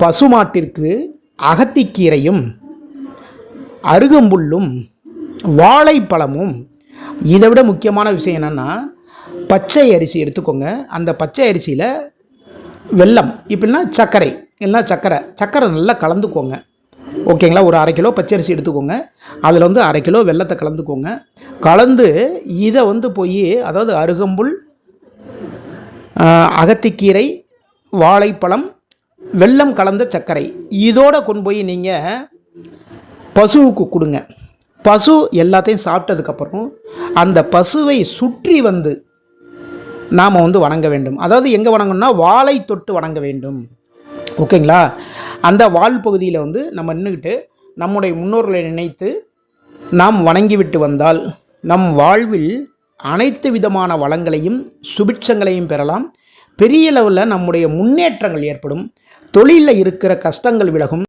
பசுமாட்டிற்கு அகத்திக்கீரையும் அருகம்புல்லும் வாழைப்பழமும். இதை விட முக்கியமான விஷயம் என்னென்னா, பச்சை அரிசி எடுத்துக்கோங்க. அந்த பச்சை அரிசியில் வெல்லம், இப்படின்னா சர்க்கரை, இல்லைன்னா சர்க்கரை நல்லா கலந்துக்கோங்க. ஓகேங்களா? ஒரு 1/2 கிலோ பச்சரிசி எடுத்துக்கோங்க. அதில் வந்து 1/2 கிலோ வெல்லத்தை கலந்துக்கோங்க. கலந்து இதை வந்து போய், அதாவது அருகம்புல், அகத்திக்கீரை, வாழைப்பழம், வெல்லம் கலந்த சர்க்கரை, இதோடு கொண்டு போய் நீங்கள் பசுவுக்கு கொடுங்க. பசு எல்லாத்தையும் சாப்பிட்டதுக்கப்புறம் அந்த பசுவை சுற்றி வந்து நாம் வந்து வணங்க வேண்டும். அதாவது எங்கே வணங்கணும்னா, வாழை தொட்டு வணங்க வேண்டும். ஓகேங்களா? அந்த வால் பகுதியில் வந்து நம்ம நின்றுக்கிட்டு நம்முடைய முன்னோர்களை நினைத்து நாம் வணங்கிவிட்டு வந்தால் நம் வாழ்வில் அனைத்து விதமான வளங்களையும் சுபிட்சங்களையும் பெறலாம். பெரிய லெவலில் நம்முடைய முன்னேற்றங்கள் ஏற்படும். தொழிலில் இருக்கிற கஷ்டங்கள் விலகும்.